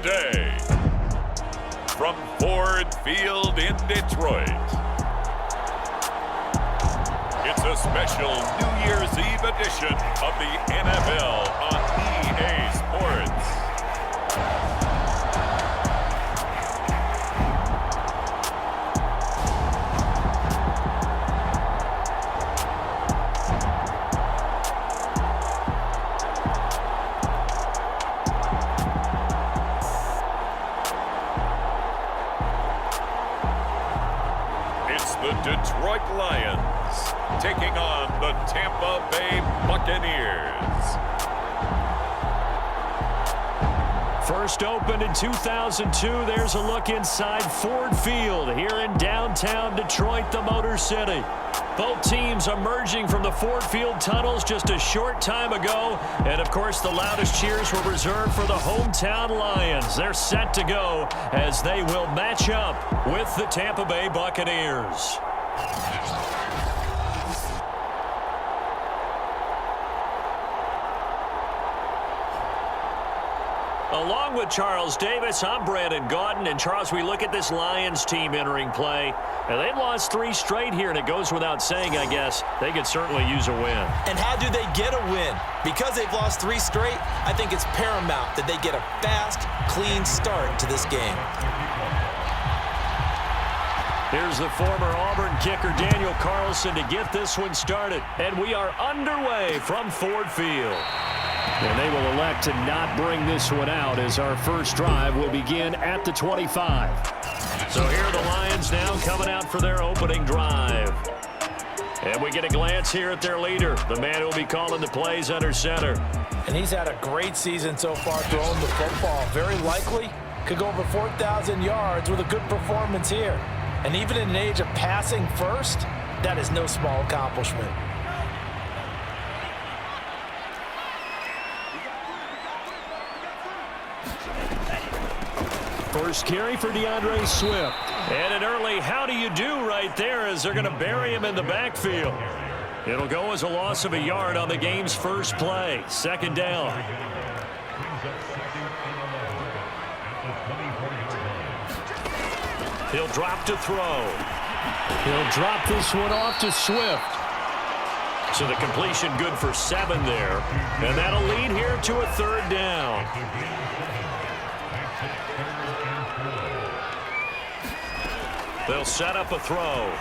today. From Ford Field in Detroit, it's a special New Year's Eve edition of the NFL on EA Sports. The Detroit Lions taking on the Tampa Bay Buccaneers. First opened in 2002, there's a look inside Ford Field here in downtown Detroit, the Motor City. Both teams emerging from the Ford Field tunnels just a short time ago. And, of course, the loudest cheers were reserved for the hometown Lions. They're set to go as they will match up with the Tampa Bay Buccaneers. Along with Charles Davis, I'm Brandon Gaudin. And, Charles, we look at this Lions team entering play. And they've lost 3 straight here, and it goes without saying, I guess, they could certainly use a win. And how do they get a win? Because they've lost 3 straight, I think it's paramount that they get a fast, clean start to this game. Here's the former Auburn kicker, Daniel Carlson, to get this one started. And we are underway from Ford Field. And they will elect to not bring this one out as our first drive will begin at the 25. So here are the Lions now coming out for their opening drive. And we get a glance here at their leader, the man who will be calling the plays under center. And he's had a great season so far throwing the football. Very likely could go over 4,000 yards with a good performance here. And even in an age of passing first, that is no small accomplishment. First carry for Deandre Swift. And an early how do you do right there as they're going to bury him in the backfield. It'll go as a loss of a yard on the game's first play. Second down. He'll drop to throw. He'll drop this one off to Swift. So the completion good for 7 there. And that'll lead here to a third down. They'll set up a throw.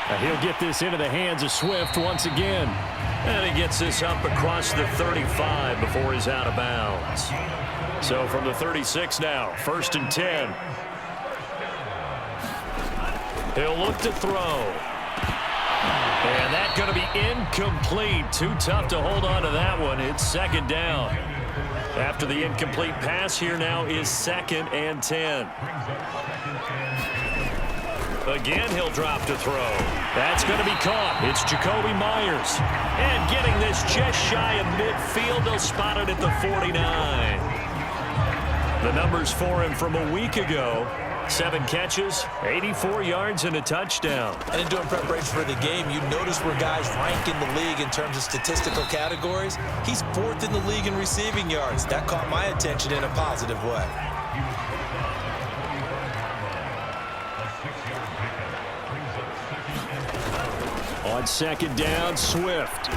And he'll get this into the hands of Swift once again. And he gets this up across the 35 before he's out of bounds. So from the 36 now, 1st and 10. He'll look to throw. And that's going to be incomplete. Too tough to hold on to that one. It's 2nd down. After the incomplete pass, here now is 2nd and 10. Again, he'll drop to throw. That's going to be caught. It's Jacoby Myers. And getting this just shy of midfield. They'll spot it at the 49. The numbers for him from a week ago. 7 catches, 84 yards, and a touchdown. And in doing preparation for the game, you notice where guys rank in the league in terms of statistical categories. He's 4th in the league in receiving yards. That caught my attention in a positive way. On 2nd down, Swift.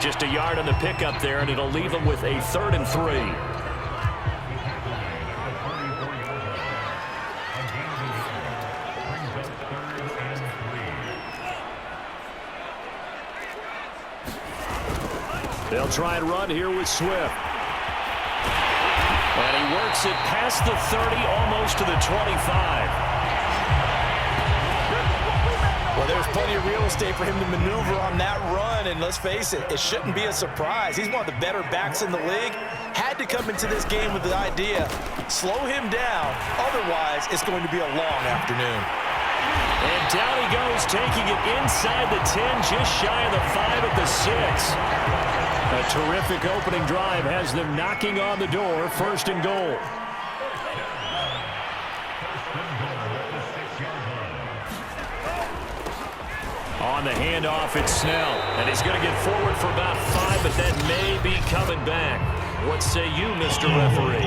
Just a yard on the pickup there, and it'll leave him with a 3rd and 3. They'll try and run here with Swift. And he works it past the 30, almost to the 25. Well, there's plenty of real estate for him to maneuver on that run, and let's face it, it shouldn't be a surprise. He's one of the better backs in the league. Had to come into this game with the idea, slow him down, otherwise it's going to be a long afternoon. And down he goes, taking it inside the 10, just shy of the 5 at the 6. A terrific opening drive has them knocking on the door, 1st and goal. On the handoff, it's Snell. And he's going to get forward for about 5, but that may be coming back. What say you, Mr. Referee?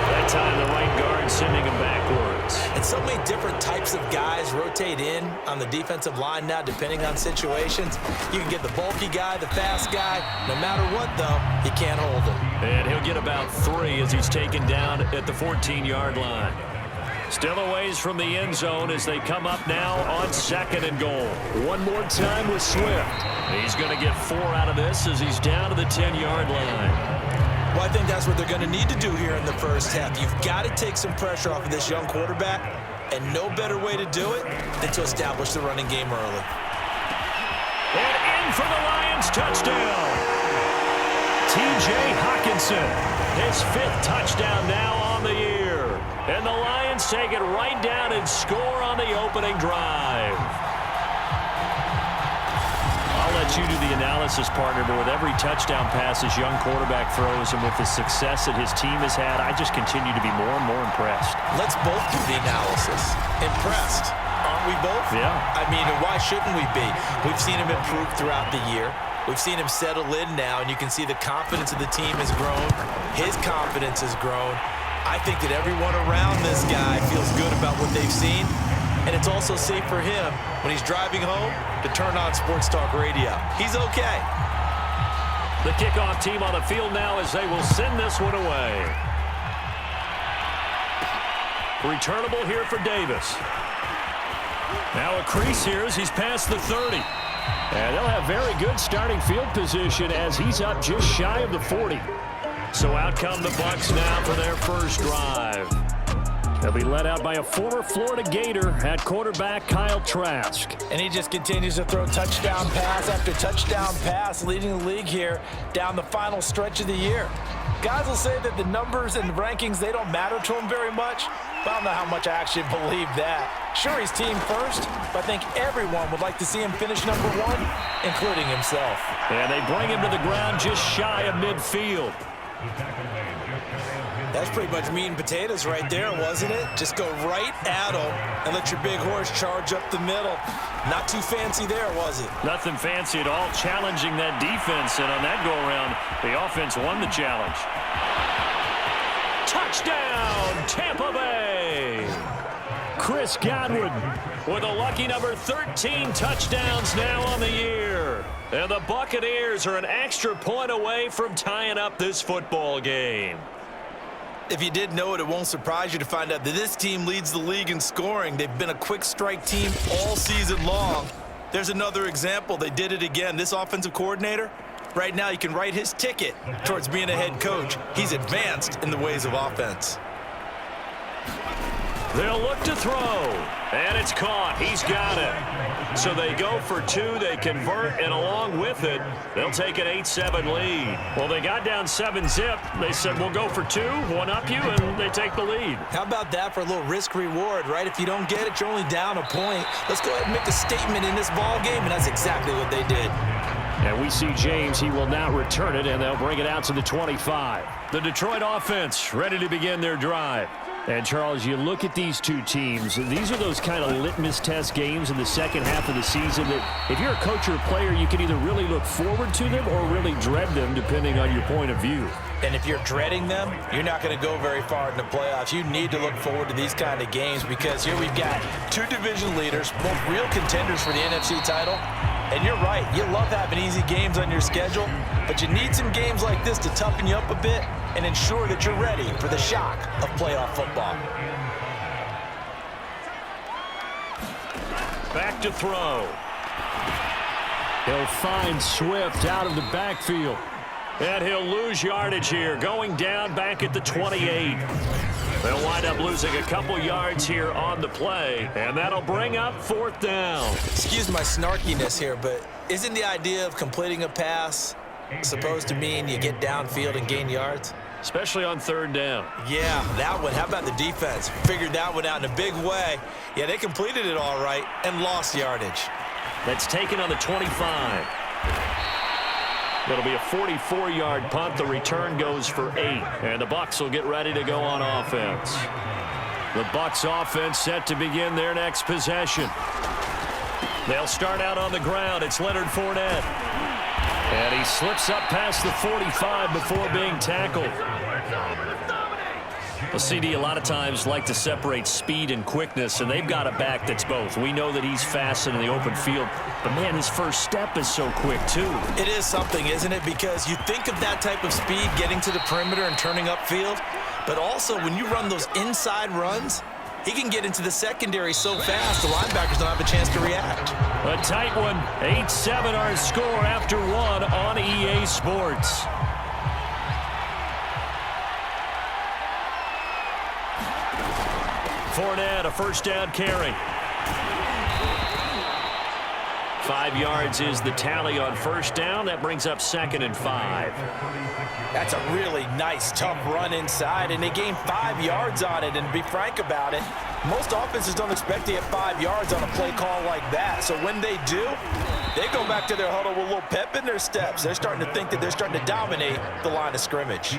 That time the right guard sending him backwards. And so many different types of guys rotate in on the defensive line now, depending on situations. You can get the bulky guy, the fast guy. No matter what, though, he can't hold him. And he'll get about 3 as he's taken down at the 14-yard line. Still a ways from the end zone as they come up now on 2nd and goal. One more time with Swift. He's going to get 4 out of this as he's down to the 10-yard line. Well, I think that's what they're going to need to do here in the first half. You've got to take some pressure off of this young quarterback, and no better way to do it than to establish the running game early. And in for the Lions touchdown. T.J. Hockenson, his 5th touchdown now on the year. And the Lions take it right down and score on the opening drive. I'll let you do the analysis, partner, but with every touchdown pass his young quarterback throws and with the success that his team has had, I just continue to be more and more impressed. Let's both do the analysis. Impressed, aren't we both? Yeah. I mean, and why shouldn't we be? We've seen him improve throughout the year. We've seen him settle in now, and you can see the confidence of the team has grown. His confidence has grown. I think that everyone around this guy feels good about what they've seen. And it's also safe for him when he's driving home to turn on Sports Talk Radio. He's okay. The kickoff team on the field now as they will send this one away. Returnable here for Davis. Now a crease here as he's past the 30. And they'll have very good starting field position as he's up just shy of the 40. So out come the Bucs now for their first drive. They'll be led out by a former Florida Gator at quarterback Kyle Trask. And he just continues to throw touchdown pass after touchdown pass, leading the league here down the final stretch of the year. Guys will say that the numbers and rankings, they don't matter to him very much, but I don't know how much I actually believe that. Sure, he's team first, but I think everyone would like to see him finish #1, including himself. And they bring him to the ground just shy of midfield. That's pretty much meat and potatoes right there, wasn't it? Just go right at him and let your big horse charge up the middle. Not too fancy there, was it? Nothing fancy at all, challenging that defense, and on that go-around, the offense won the challenge. Touchdown, Tampa Bay! Chris Godwin with a lucky number 13 touchdowns now on the year. And the Buccaneers are an extra point away from tying up this football game. If you did know it, it won't surprise you to find out that this team leads the league in scoring. They've been a quick strike team all season long. There's another example. They did it again. This offensive coordinator, right now you can write his ticket towards being a head coach. He's advanced in the ways of offense. They'll look to throw, and it's caught. He's got it. So they go for 2, they convert, and along with it, they'll take an 8-7 lead. Well, they got down 7-zip. They said, we'll go for 2, one up you, and they take the lead. How about that for a little risk-reward, right? If you don't get it, you're only down a point. Let's go ahead and make a statement in this ball game, and that's exactly what they did. And we see James. He will now return it, and they'll bring it out to the 25. The Detroit offense ready to begin their drive. And, Charles, you look at these two teams, these are those kind of litmus test games in the second half of the season that if you're a coach or a player, you can either really look forward to them or really dread them, depending on your point of view. And if you're dreading them, you're not going to go very far in the playoffs. You need to look forward to these kind of games because here we've got 2 division leaders, both real contenders for the NFC title. And you're right, you love having easy games on your schedule, but you need some games like this to toughen you up a bit and ensure that you're ready for the shock of playoff football. Back to throw. He'll find Swift out of the backfield. And he'll lose yardage here, going down back at the 28. They'll wind up losing a couple yards here on the play, and that'll bring up 4th down. Excuse my snarkiness here, but isn't the idea of completing a pass supposed to mean you get downfield and gain yards? Especially on 3rd down. Yeah, that one. How about the defense? Figured that one out in a big way. Yeah, they completed it all right and lost yardage. That's taken on the 25. It'll be a 44-yard punt. The return goes for 8. And the Bucs will get ready to go on offense. The Bucs offense set to begin their next possession. They'll start out on the ground. It's Leonard Fournette. And he slips up past the 45 before being tackled. Well, CD a lot of times like to separate speed and quickness, and they've got a back that's both. We know that he's fast in the open field, but, man, his first step is so quick, too. It is something, isn't it? Because you think of that type of speed getting to the perimeter and turning upfield, but also when you run those inside runs, he can get into the secondary so fast the linebackers don't have a chance to react. A tight one. 8-7 our score after one on EA Sports. Fournette, a first down carry. 5 yards is the tally on first down. That brings up 2nd and 5. That's a really nice, tough run inside, and they gained 5 yards on it. And to be frank about it, most offenses don't expect to get 5 yards on a play call like that. So when they do, they go back to their huddle with a little pep in their steps. They're starting to think that they're starting to dominate the line of scrimmage.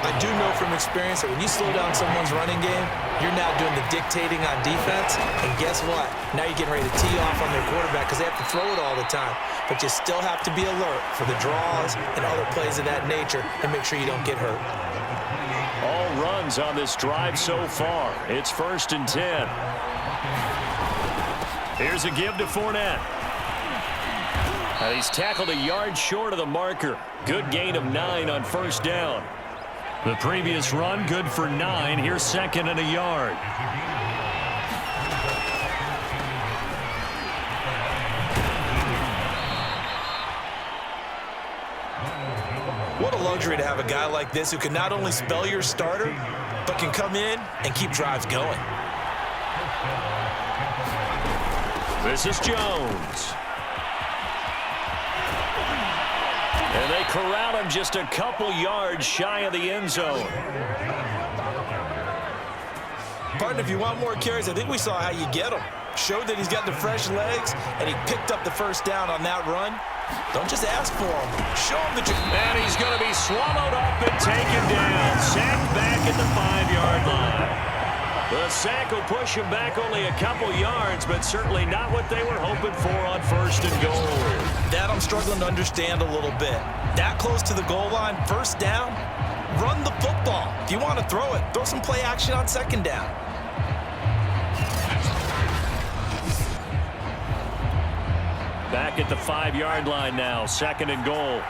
I do know from experience that when you slow down someone's running game, you're now doing the dictating on defense. And guess what? Now you're getting ready to tee off on their quarterback because they have to throw it all the time. But you still have to be alert for the draws and other plays of that nature and make sure you don't get hurt. All runs on this drive so far. It's 1st and 10. Here's a give to Fournette. He's tackled a yard short of the marker. Good gain of 9 on first down. The previous run, good for 9. Here's 2nd and a yard. What a luxury to have a guy like this who can not only spell your starter, but can come in and keep drives going. This is Jones. And they corral him just a couple yards shy of the end zone. Partner, if you want more carries, I think we saw how you get them. Showed that he's got the fresh legs, and he picked up the first down on that run. Don't just ask for him. Show him that you... And he's going to be swallowed up and taken down. Sacked back at the 5-yard line. The sack will push him back only a couple yards, but certainly not what they were hoping for on 1st and goal. That I'm struggling to understand a little bit. That close to the goal line, first down, run the football. If you want to throw it, throw some play action on 2nd down. Back at the 5-yard line now, 2nd and goal.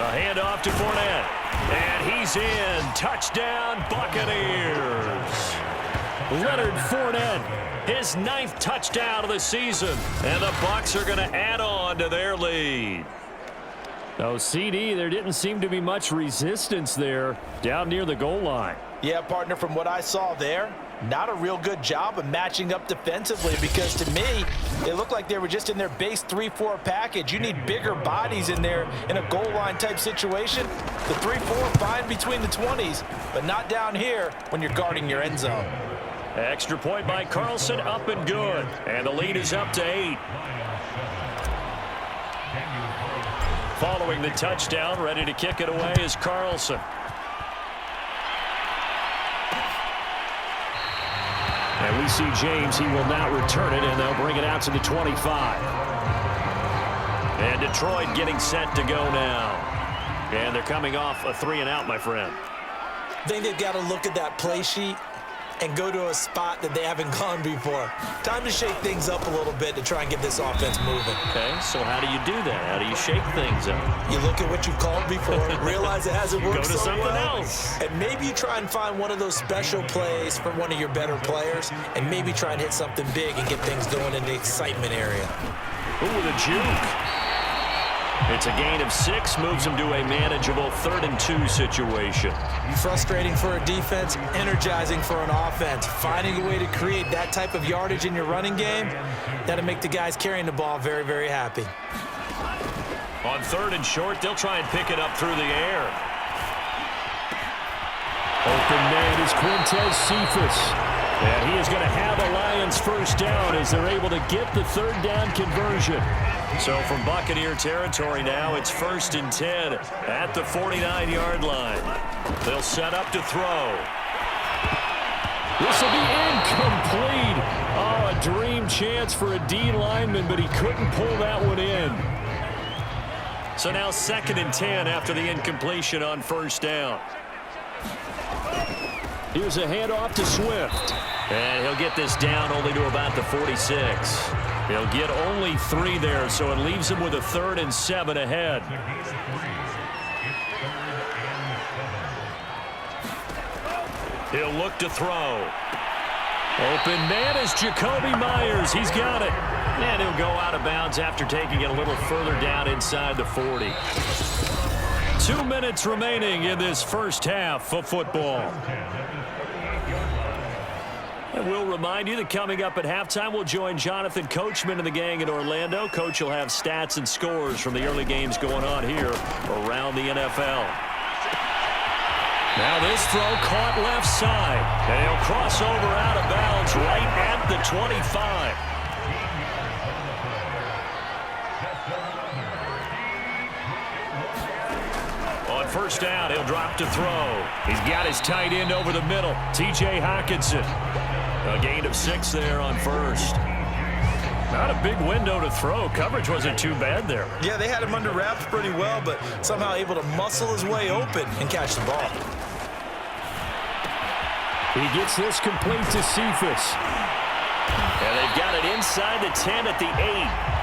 A handoff to Fournette. And he's in. Touchdown, Buccaneers. Leonard Fournette, his 9th touchdown of the season. And the Bucs are going to add on to their lead. Oh, CD, there didn't seem to be much resistance there down near the goal line. Yeah, partner, from what I saw there, not a real good job of matching up defensively because to me, it looked like they were just in their base 3-4 package. You need bigger bodies in there in a goal line type situation. The 3-4 fine between the 20s, but not down here when you're guarding your end zone. Extra point by Carlson, up and good. And the lead is up to 8. Following the touchdown, ready to kick it away is Carlson. And we see James. He will not return it, and they'll bring it out to the 25. And Detroit getting set to go now. And they're coming off a 3-and-out, my friend. I think they've got to look at that play sheet and go to a spot that they haven't gone before. Time to shake things up a little bit to try and get this offense moving. Okay, so how do you do that? How do you shake things up? You look at what you've called before, realize it hasn't worked Go to so something well, else. and maybe you try and find one of those special plays from one of your better players, and maybe try and hit something big and get things going in the excitement area. Ooh, the juke. It's a gain of 6, moves them to a manageable 3rd and 2 situation. Frustrating for a defense, energizing for an offense. Finding a way to create that type of yardage in your running game, that'll make the guys carrying the ball very, very happy. On 3rd and short, they'll try and pick it up through the air. Open man is Quintez Cephas. And he is going to have a Lions first down as they're able to get the 3rd down conversion. So from Buccaneer territory now, it's 1st and 10 at the 49-yard line. They'll set up to throw. This will be incomplete. Oh, a dream chance for a D lineman, but he couldn't pull that one in. So now 2nd and 10 after the incompletion on 1st down. Here's a handoff to Swift. And he'll get this down only to about the 46. He'll get only 3 there, so it leaves him with a 3rd and 7 ahead. He'll look to throw. Open man is Jacoby Myers. He's got it. And he'll go out of bounds after taking it a little further down inside the 40. 2 minutes remaining in this first half of football. And we'll remind you that coming up at halftime, we'll join Jonathan Coachman and the gang in Orlando. Coach will have stats and scores from the early games going on here around the NFL. Now this throw caught left side. And he'll cross over out of bounds right at the 25. On 1st down, he'll drop to throw. He's got his tight end over the middle, T.J. Hockenson. A gain of 6 there on 1st. Not a big window to throw. Coverage wasn't too bad there. Yeah, they had him under wraps pretty well, but somehow able to muscle his way open and catch the ball. He gets this complete to Cephas. And they've got it inside the 10 at the 8.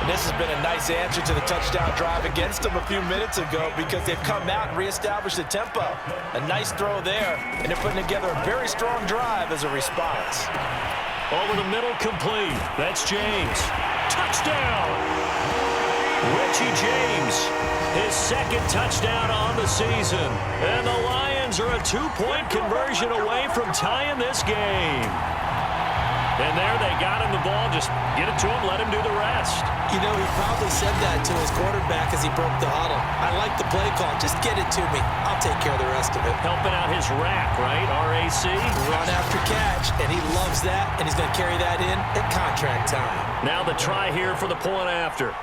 And this has been a nice answer to the touchdown drive against them a few minutes ago because they've come out and reestablished the tempo. A nice throw there, and they're putting together a very strong drive as a response. Over the middle, complete. That's James. Touchdown! Richie James, his 2nd touchdown on the season. And the Lions are a 2-point conversion away from tying this game. And there they got him the ball. Just get it to him, let him do the rest. You know, he probably said that to his quarterback as he broke the huddle. I like the play call. Just get it to me. I'll take care of the rest of it. Helping out his rack, right? RAC. Run after catch, and he loves that, and he's going to carry that in at contract time. Now the try here for the point after.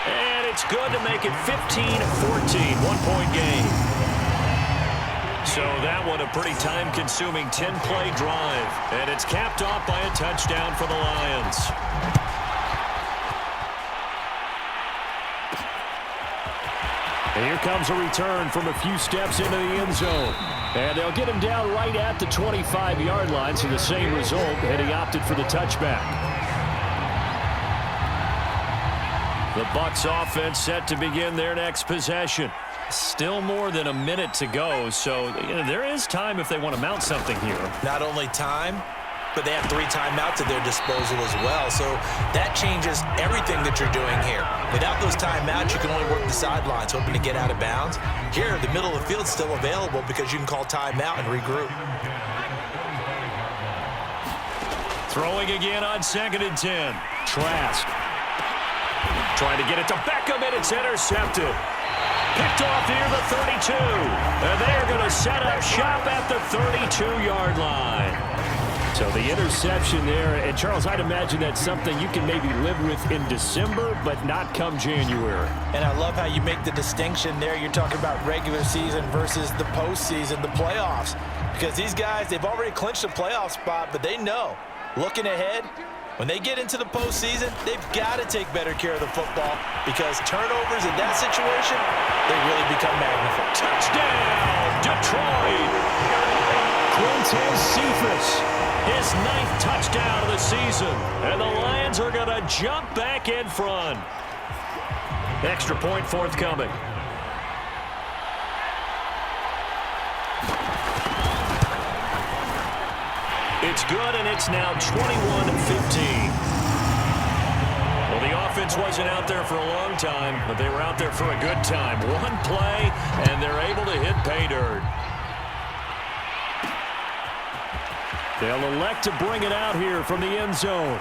And it's good to make it 15-14, 1-point game. So that one a pretty time-consuming 10-play drive. And it's capped off by a touchdown for the Lions. And here comes a return from a few steps into the end zone. And they'll get him down right at the 25-yard line, so the same result, and he opted for the touchback. The Bucs offense set to begin their next possession. Still more than a minute to go, so there is time if they want to mount something here. Not only time, but they have 3 timeouts at their disposal as well, so that changes everything that you're doing here. Without those timeouts, you can only work the sidelines, hoping to get out of bounds. Here, the middle of the field's still available because you can call timeout and regroup. Throwing again on 2nd and 10. Trask. Trying to get it to Beckham, and it's intercepted. Picked off near the 32. And they're going to set up shop at the 32-yard line. So the interception there. And, Charles, I'd imagine that's something you can maybe live with in December, but not come January. And I love how you make the distinction there. You're talking about regular season versus the postseason, the playoffs. Because these guys, they've already clinched a playoff spot, but they know, looking ahead, when they get into the postseason, they've got to take better care of the football because turnovers in that situation, they really become magnified. Touchdown, Detroit! Quintez Cephas, his 9th touchdown of the season. And the Lions are going to jump back in front. Extra point forthcoming. It's good, and it's now 21-15. Well, the offense wasn't out there for a long time, but they were out there for a good time. One play, and they're able to hit pay dirt. They'll elect to bring it out here from the end zone.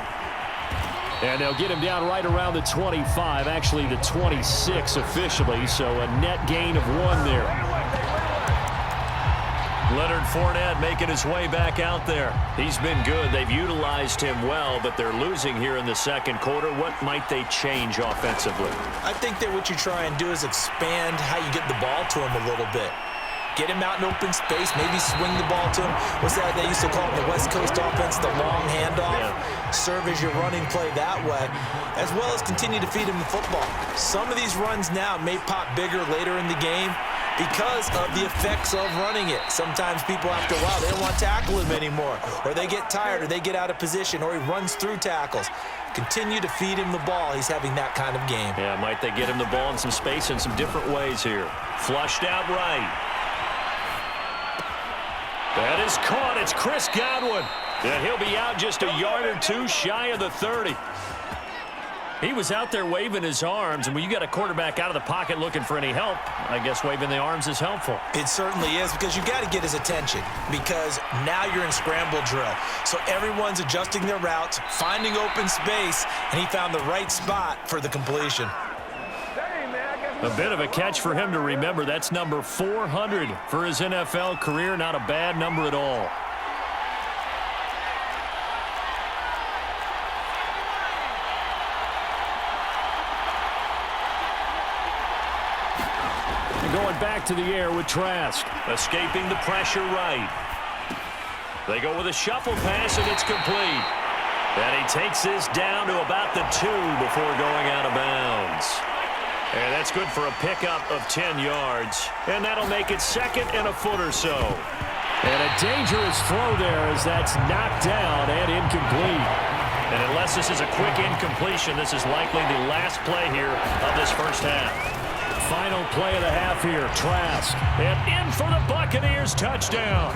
And they'll get him down right around the 25, actually the 26 officially, so a net gain of 1 there. Leonard Fournette making his way back out there. He's been good. They've utilized him well, but they're losing here in the 2nd quarter. What might they change offensively? I think that what you try and do is expand how you get the ball to him a little bit. Get him out in open space, maybe swing the ball to him. What's that they used to call it, the West Coast offense, the long handoff? Yeah. Serve as your running play that way, as well as continue to feed him the football. Some of these runs now may pop bigger later in the game because of the effects of running it. Sometimes people, after a while, they don't want to tackle him anymore, or they get tired, or they get out of position, or he runs through tackles. Continue to feed him the ball. He's having that kind of game. Yeah, might they get him the ball in some space in some different ways here. Flushed out right. That is caught. It's Chris Godwin. And he'll be out just a yard or two shy of the 30. He was out there waving his arms, and when you got a quarterback out of the pocket looking for any help, I guess waving the arms is helpful. It certainly is, because you got to get his attention, because now you're in scramble drill. So everyone's adjusting their routes, finding open space, and he found the right spot for the completion. A bit of a catch for him to remember. That's number 400 for his NFL career. Not a bad number at all. Going back to the air with Trask. Escaping the pressure right. They go with a shuffle pass, and it's complete. And he takes this down to about the 2 before going out of bounds. And that's good for a pickup of 10 yards. And that'll make it second and a foot or so. And a dangerous throw there as that's knocked down and incomplete. And unless this is a quick incompletion, this is likely the last play here of this first half. Final play of the half here, Trask. And in for the Buccaneers touchdown.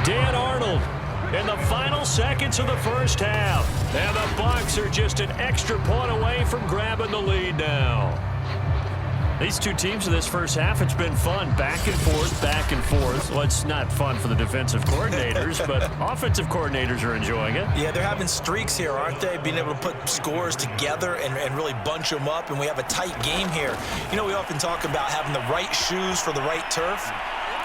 Dan Arnold in the final seconds of the first half. And the Bucs are just an extra point away from grabbing the lead now. These two teams in this first half, it's been fun. Back and forth, back and forth. Well, it's not fun for the defensive coordinators, but offensive coordinators are enjoying it. Yeah, they're having streaks here, aren't they? Being able to put scores together and really bunch them up, and we have a tight game here. You know, we often talk about having the right shoes for the right turf.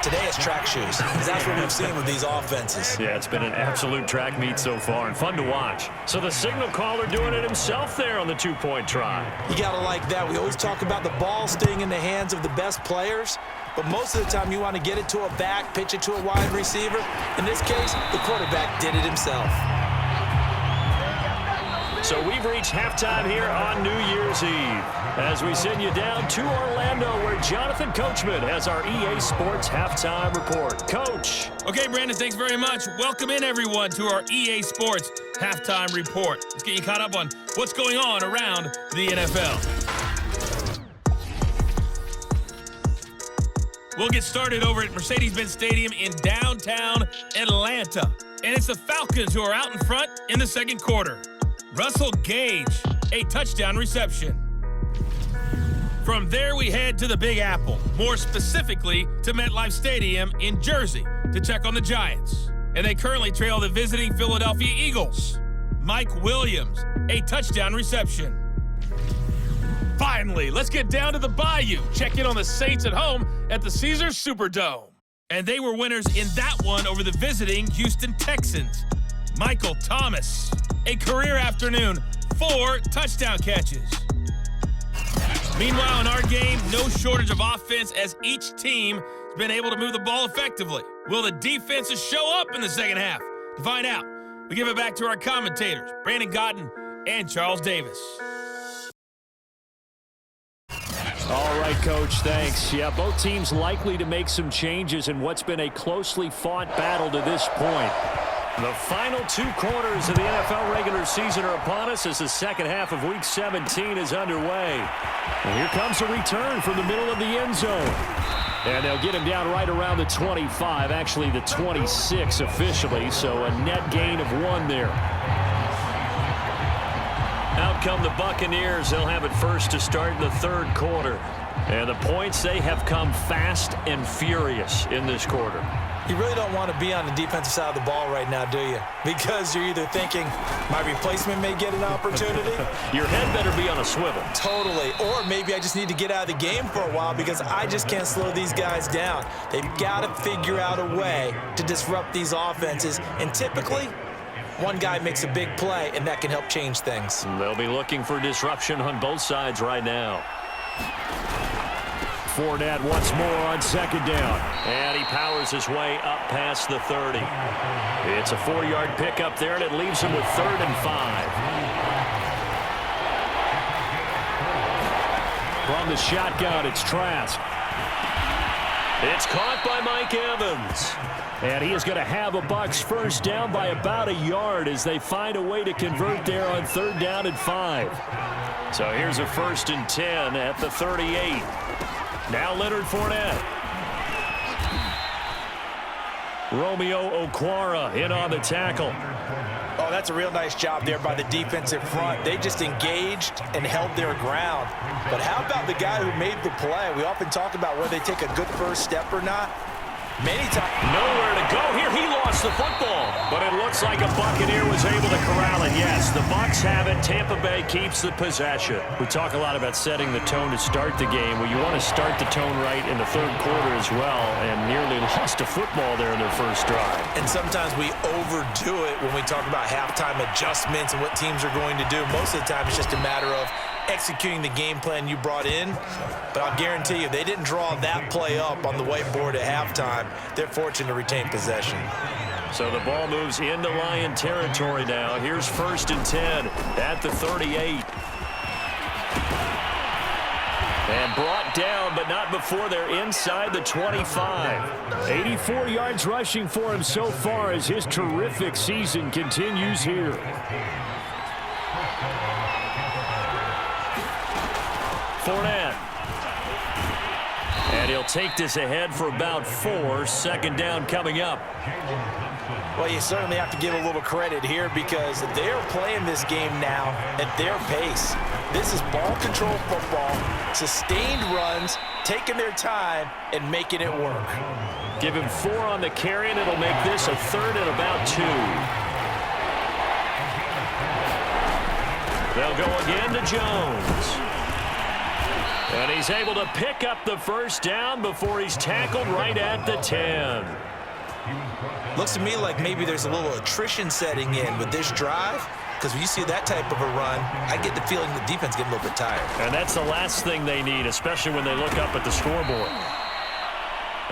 Today it's track shoes. That's what we've seen with these offenses. Yeah, it's been an absolute track meet so far and fun to watch. So the signal caller doing it himself there on the two-point try. You got to like that. We always talk about the ball staying in the hands of the best players, but most of the time you want to get it to a back, pitch it to a wide receiver. In this case, the quarterback did it himself. So we've reached halftime here on New Year's Eve as we send you down to Orlando where Jonathan Coachman has our EA Sports Halftime Report. Coach. Okay, Brandon, thanks very much. Welcome in, everyone, to our EA Sports Halftime Report. Let's get you caught up on what's going on around the NFL. We'll get started over at Mercedes-Benz Stadium in downtown Atlanta. And it's the Falcons who are out in front in the second quarter. Russell Gage, a touchdown reception. From there, we head to the Big Apple, more specifically to MetLife Stadium in Jersey to check on the Giants. And they currently trail the visiting Philadelphia Eagles. Mike Williams, a touchdown reception. Finally, let's get down to the Bayou. Check in on the Saints at home at the Caesars Superdome. And they were winners in that one over the visiting Houston Texans. Michael Thomas, a career afternoon, 4 touchdown catches. Meanwhile, in our game, no shortage of offense as each team has been able to move the ball effectively. Will the defenses show up in the second half? To find out, we give it back to our commentators, Brandon Gotten and Charles Davis. All right, Coach, thanks. Yeah, both teams likely to make some changes in what's been a closely fought battle to this point. The final 2 quarters of the NFL regular season are upon us as the second half of Week 17 is underway. And here comes a return from the middle of the end zone. And they'll get him down right around the 25, actually the 26 officially, so a net gain of 1 there. Out come the Buccaneers. They'll have it first to start the third quarter. And the points, they have come fast and furious in this quarter. You really don't want to be on the defensive side of the ball right now, do you? Because you're either thinking, my replacement may get an opportunity. Your head better be on a swivel. Totally. Or maybe I just need to get out of the game for a while because I just can't slow these guys down. They've got to figure out a way to disrupt these offenses. And typically, one guy makes a big play, and that can help change things. They'll be looking for disruption on both sides right now. Fournette once more on second down. And he powers his way up past the 30. It's a 4-yard pickup there, and it leaves him with 3rd and 5. From the shotgun, it's Trask. It's caught by Mike Evans. And he is going to have a Bucs first down by about a yard as they find a way to convert there on 3rd down and 5. So here's a 1st and 10 at the 38. Now Leonard Fournette. Romeo Okwara in on the tackle. Oh, that's a real nice job there by the defensive front. They just engaged and held their ground. But how about the guy who made the play? We often talk about whether they take a good first step or not. Many times. Nowhere to go here. He lost the football. But it looks like a Buccaneer was able to corral it. Yes, the Bucs have it. Tampa Bay keeps the possession. We talk a lot about setting the tone to start the game. Well, you want to start the tone right in the 3rd quarter as well, and nearly lost a football there in their first drive. And sometimes we overdo it when we talk about halftime adjustments and what teams are going to do. Most of the time, it's just a matter of executing the game plan you brought in. But I'll guarantee you, they didn't draw that play up on the whiteboard at halftime. They're fortunate to retain possession. So the ball moves into Lion territory now. Here's 1st and 10 at the 38. And brought down, but not before they're inside the 25. 84 yards rushing for him so far as his terrific season continues here. Fournette. And he'll take this ahead for about 4. 2nd down coming up. Well, you certainly have to give a little credit here because they're playing this game now at their pace. This is ball control football, sustained runs, taking their time, and making it work. Give him 4 on the carry, and it'll make this a 3rd and about 2. They'll go again to Jones. And he's able to pick up the first down before he's tackled right at the 10. Looks to me like maybe there's a little attrition setting in with this drive, because when you see that type of a run, I get the feeling the defense getting a little bit tired. And that's the last thing they need, especially when they look up at the scoreboard.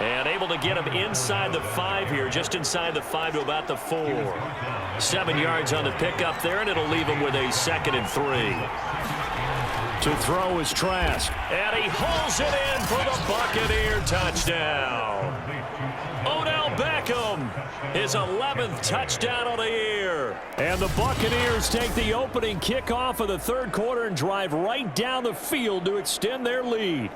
And able to get him inside the 5 here, just inside the 5 to about the 4. 7 yards on the pickup there, and it'll leave him with a 2nd and 3. To throw is Trask. And he hauls it in for the Buccaneer touchdown. Odell Beckham, his 11th touchdown of the year. And the Buccaneers take the opening kickoff of the 3rd quarter and drive right down the field to extend their lead.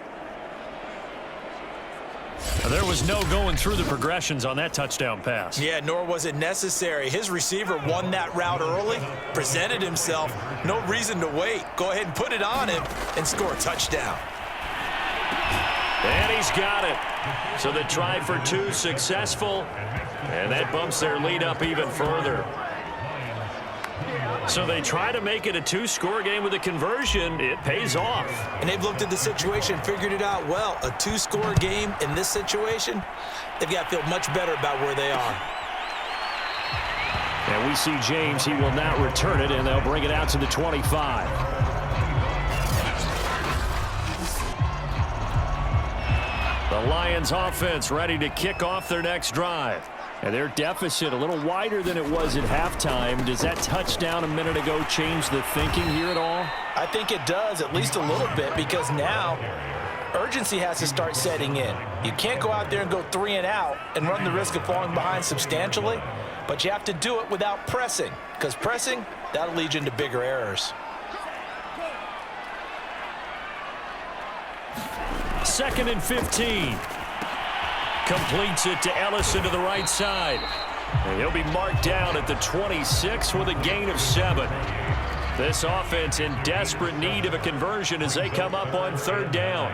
There was no going through the progressions on that touchdown pass. Yeah, nor was it necessary. His receiver won that route early, presented himself, no reason to wait. Go ahead and put it on him and score a touchdown. And he's got it. So the try for 2 successful, and that bumps their lead up even further. So they try to make it a 2-score game with a conversion. It pays off. And they've looked at the situation, figured it out well. A 2-score game in this situation, they've got to feel much better about where they are. And we see James. He will now return it, and they'll bring it out to the 25. The Lions offense ready to kick off their next drive. And their deficit a little wider than it was at halftime. Does that touchdown a minute ago change the thinking here at all? I think it does, at least a little bit, because now urgency has to start setting in. You can't go out there and go 3 and out and run the risk of falling behind substantially, but you have to do it without pressing, because pressing, that'll lead you into bigger errors. 2nd and 15. Completes it to Ellison to the right side. And he'll be marked down at the 26 with a gain of 7. This offense in desperate need of a conversion as they come up on 3rd down.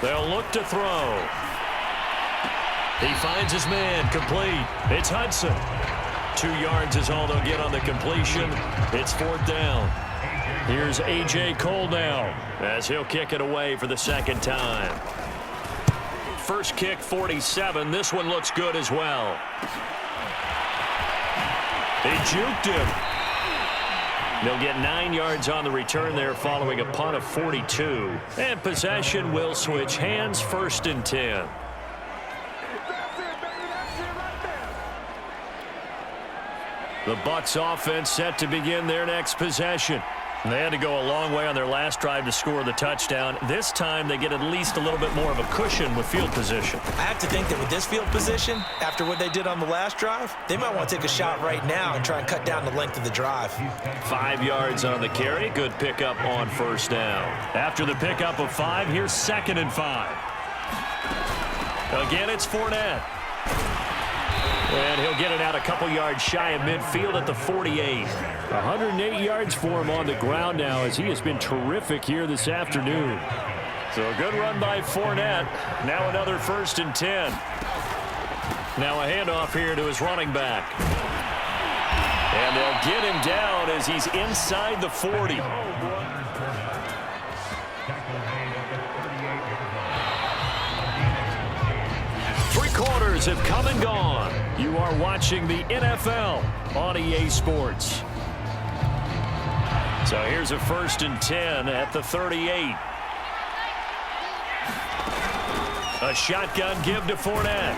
They'll look to throw. He finds his man, complete. It's Hudson. 2 yards is all they'll get on the completion. It's 4th down. Here's A.J. Cole now as he'll kick it away for the 2nd time. First kick, 47. This one looks good as well. He juked him. They'll get 9 yards on the return there following a punt of 42. And possession will switch hands, 1st and 10. The Bucs offense set to begin their next possession. They had to go a long way on their last drive to score the touchdown. This time they get at least a little bit more of a cushion with field position. I have to think that with this field position, after what they did on the last drive, they might want to take a shot right now and try and cut down the length of the drive. 5 yards on the carry. Good pickup on 1st down. After the pickup of 5, here's 2nd and 5. Again, it's Fournette. And he'll get it out a couple yards shy of midfield at the 48. 108 yards for him on the ground now as he has been terrific here this afternoon. So a good run by Fournette. Now another 1st and 10. Now a handoff here to his running back. And they'll get him down as he's inside the 40. Quarters have come and gone. You are watching the NFL on EA Sports. So here's a 1st and 10 at the 38. A shotgun give to Fournette.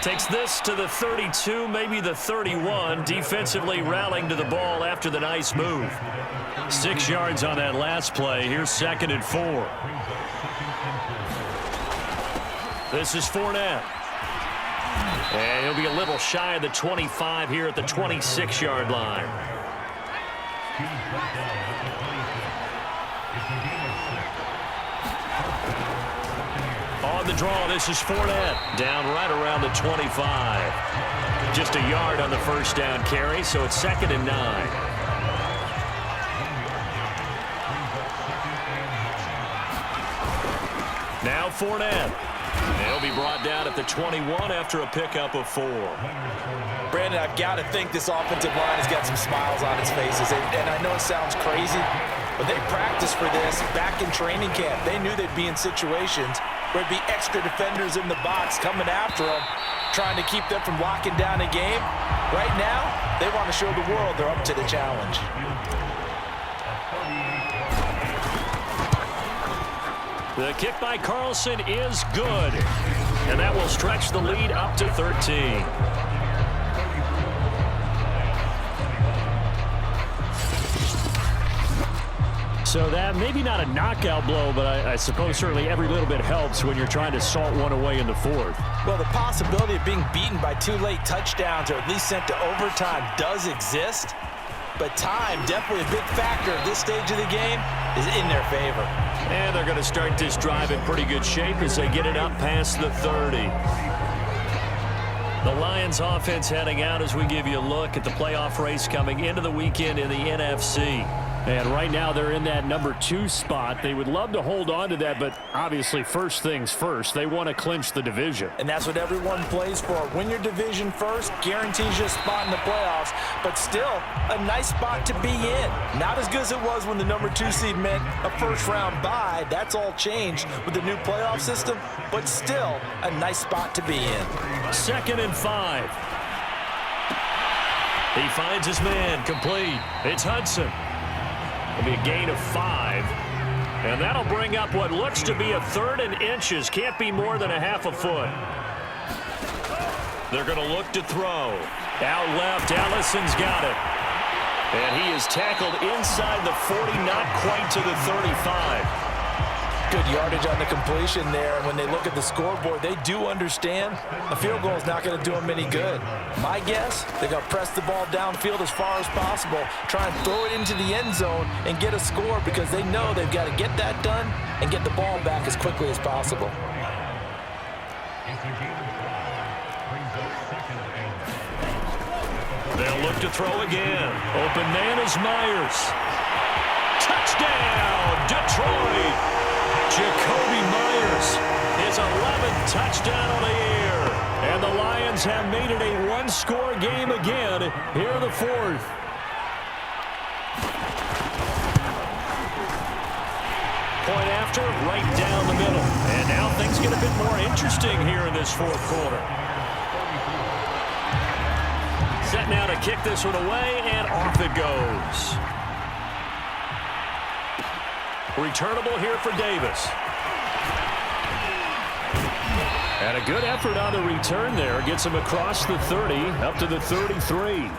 Takes this to the 32, maybe the 31. Defensively rallying to the ball after the nice move. 6 yards on that last play. Here's 2nd and 4. This is Fournette. And he'll be a little shy of the 25 here at the 26-yard line. On the draw, this is Fournette. Down right around the 25. Just a yard on the 1st down carry, so it's 2nd and 9. Now Fournette. He'll be brought down at the 21 after a pickup of 4. Brandon, I've got to think this offensive line has got some smiles on its faces. And I know it sounds crazy, but they practiced for this back in training camp. They knew they'd be in situations where there'd be extra defenders in the box coming after them, trying to keep them from locking down a game. Right now, they want to show the world they're up to the challenge. The kick by Carlson is good. And that will stretch the lead up to 13. So that maybe not a knockout blow, but I suppose certainly every little bit helps when you're trying to salt one away in the 4th. Well, the possibility of being beaten by 2 late touchdowns or at least sent to overtime does exist. But time, definitely a big factor at this stage of the game, is in their favor. And they're going to start this drive in pretty good shape as they get it up past the 30. The Lions offense heading out as we give you a look at the playoff race coming into the weekend in the NFC. And right now they're in that number 2 spot. They would love to hold on to that, but obviously first things first. They want to clinch the division. And that's what everyone plays for. Win your division first, guarantees you a spot in the playoffs, but still a nice spot to be in. Not as good as it was when the number 2 seed meant a first-round bye. That's all changed with the new playoff system, but still a nice spot to be in. 2nd and 5. He finds his man, complete. It's Hudson. It'll be a gain of 5. And that'll bring up what looks to be a 3rd and inches. Can't be more than a half a foot. They're going to look to throw. Out left, Allison's got it. And he is tackled inside the 40, not quite to the 35. Good yardage on the completion there. When they look at the scoreboard, they do understand a field goal is not going to do them any good. My guess, they're going to press the ball downfield as far as possible, try and throw it into the end zone and get a score because they know they've got to get that done and get the ball back as quickly as possible. They'll look to throw again. Open man is Myers. Touchdown, Detroit! Jacoby Myers, his 11th touchdown on the year. And the Lions have made it a one-score game again here in the 4th. Point after, right down the middle. And now things get a bit more interesting here in this 4th quarter. Set set now to kick this one away, and off it goes. Returnable here for Davis. And a good effort on the return there. Gets him across the 30, up to the 33.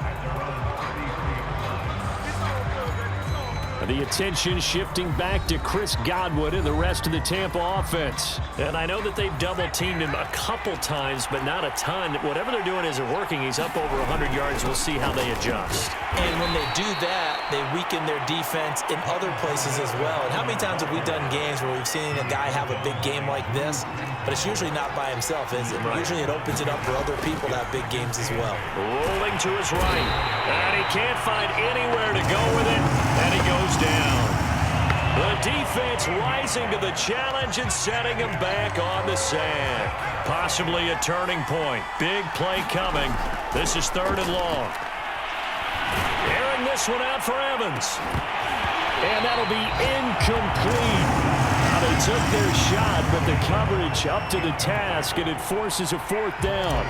The attention shifting back to Chris Godwin and the rest of the Tampa offense. And I know that they've double-teamed him a couple times, but not a ton. Whatever they're doing isn't working. He's up over 100 yards. We'll see how they adjust. And when they do that, they weaken their defense in other places as well. And how many times have we done games where we've seen a guy have a big game like this, but it's usually not by himself, is it? Right. Usually it opens it up for other people to have big games as well. Rolling to his right. And he can't find anywhere to go with it. And he goes down. The defense rising to the challenge and setting him back on the sand. Possibly a turning point. Big play coming. This is 3rd and long. Airing this one out for Evans. And that'll be incomplete. They took their shot, but the coverage up to the task, and it forces a 4th down.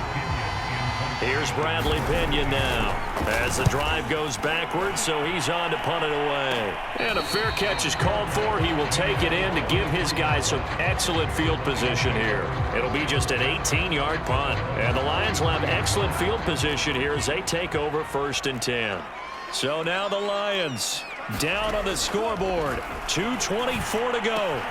Here's Bradley Pinion now as the drive goes backwards, so he's on to punt it away. And a fair catch is called for. He will take it in to give his guys some excellent field position here. It'll be just an 18-yard punt. And the Lions will have excellent field position here as they take over 1st and 10. So now the Lions down on the scoreboard. 2:24 to go.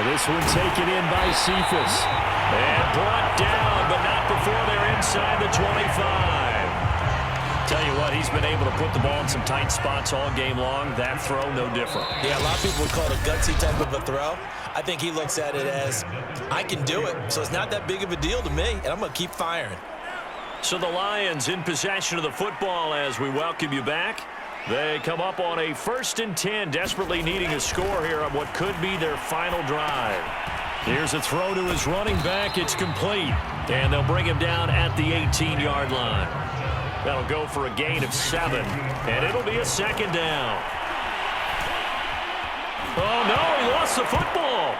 This one taken in by Cephas. And brought down, but not before they're inside the 25. Tell you what, he's been able to put the ball in some tight spots all game long. That throw, no different. Yeah, a lot of people would call it a gutsy type of a throw. I think he looks at it as, I can do it, so it's not that big of a deal to me, and I'm going to keep firing. So the Lions in possession of the football as we welcome you back. They come up on a 1st and 10, desperately needing a score here on what could be their final drive. Here's a throw to his running back. It's complete. And they'll bring him down at the 18-yard line. That'll go for a gain of 7. And it'll be a 2nd down. Oh, no, he lost the football.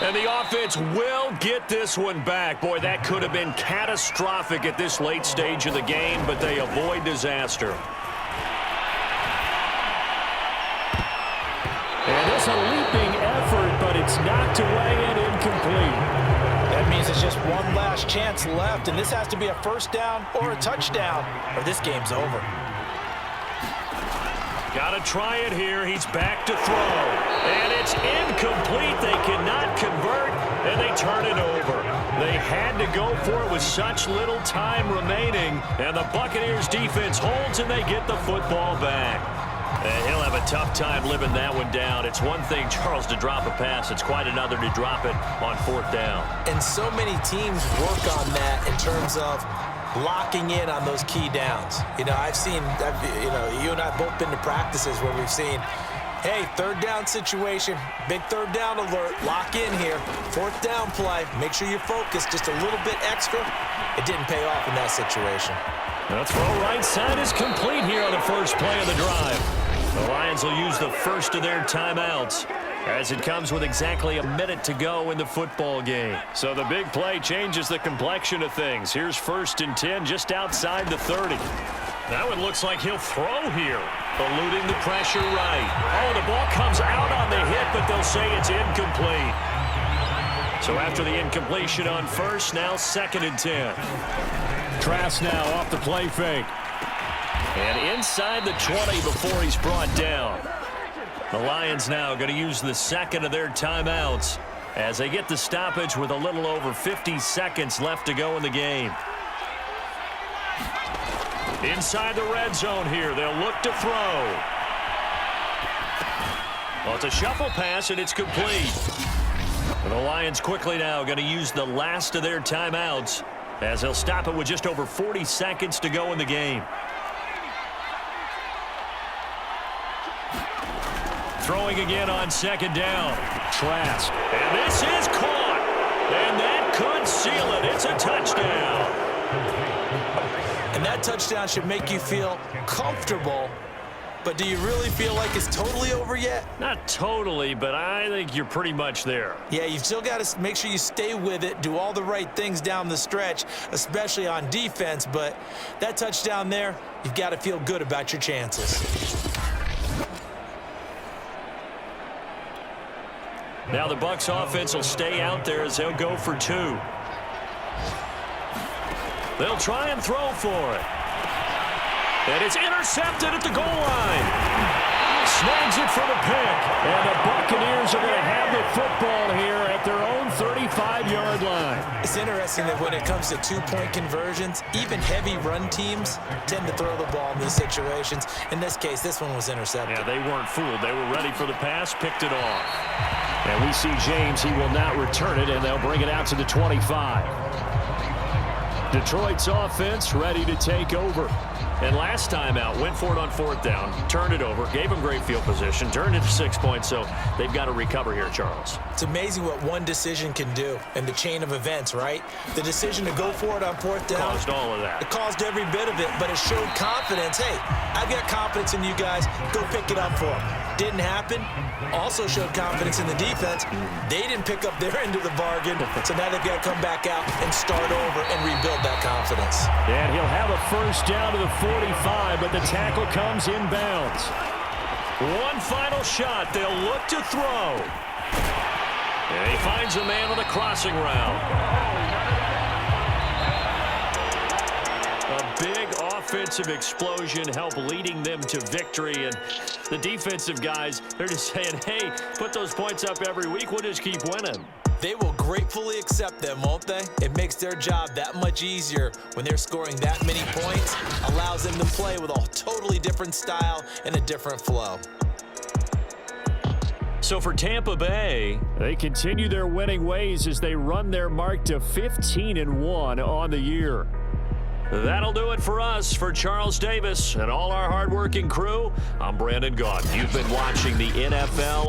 And the offense will get this one back. Boy, that could have been catastrophic at this late stage of the game, but they avoid disaster. And it's a leaping effort, but it's knocked away and incomplete. That means it's just one last chance left, and this has to be a 1st down or a touchdown, or this game's over. Got to try it here. He's back to throw. And it's incomplete. They cannot convert, and they turn it over. They had to go for it with such little time remaining, and the Buccaneers defense holds, and they get the football back. And he'll have a tough time living that one down. It's one thing, Charles, to drop a pass. It's quite another to drop it on 4th down. And so many teams work on that in terms of locking in on those key downs. You know, you and I both been to practices where we've seen, hey, 3rd down situation, big 3rd down alert, lock in here, 4th down play, make sure you're focused just a little bit extra. It didn't pay off in that situation. The throw right side is complete here on the first play of the drive. The Lions will use the first of their timeouts as it comes with exactly a minute to go in the football game. So the big play changes the complexion of things. Here's 1st and 10 just outside the 30. That one looks like he'll throw here, eluding the pressure right. Oh, the ball comes out on the hit, but they'll say it's incomplete. So after the incompletion on 1st, now 2nd and 10. Trask now off the play fake. And inside the 20 before he's brought down. The Lions now going to use the 2nd of their timeouts as they get the stoppage with a little over 50 seconds left to go in the game. Inside the red zone here, they'll look to throw. Well, it's a shuffle pass, and it's complete. And the Lions quickly now going to use the last of their timeouts as they'll stop it with just over 40 seconds to go in the game. Throwing again on 2nd down. Trask. And this is caught. And that could seal it. It's a touchdown. And that touchdown should make you feel comfortable But do you really feel like it's totally over yet? Not totally, but I think you're pretty much there. Yeah, you've still got to make sure you stay with it, do all the right things down the stretch, especially on defense. But that touchdown there, you've got to feel good about your chances. Now the Bucs offense will stay out there as they'll go for 2. They'll try and throw for it. And it's intercepted at the goal line. Snags it for the pick. And the Buccaneers are going to have the football here at their own 35-yard line. It's interesting that when it comes to two-point conversions, even heavy run teams tend to throw the ball in these situations. In this case, this one was intercepted. Yeah, they weren't fooled. They were ready for the pass, picked it off. And we see James. He will not return it, and they'll bring it out to the 25. Detroit's offense ready to take over. And last time out, went for it on 4th down, turned it over, gave them great field position, turned it to 6 points, so they've got to recover here, Charles. It's amazing what one decision can do in the chain of events, right? The decision to go for it on 4th down. Caused all of that. It caused every bit of it, but it showed confidence. Hey, I've got confidence in you guys. Go pick it up for them. Didn't happen. Also showed confidence in the defense. They didn't pick up their end of the bargain, so now they've got to come back out and start over and rebuild that confidence. And he'll have a first down to the 45, but the tackle comes inbounds. One final shot. They'll look to throw. And he finds a man on the crossing route. A big offensive explosion helped leading them to victory. And the defensive guys, they're just saying, hey, put those points up every week. We'll just keep winning. They will gratefully accept them, won't they? It makes their job that much easier when they're scoring that many points. Allows them to play with a totally different style and a different flow. So for Tampa Bay, they continue their winning ways as they run their mark to 15-1 on the year. That'll do it for us. For Charles Davis and all our hardworking crew, I'm Brandon Gaudin. You've been watching the NFL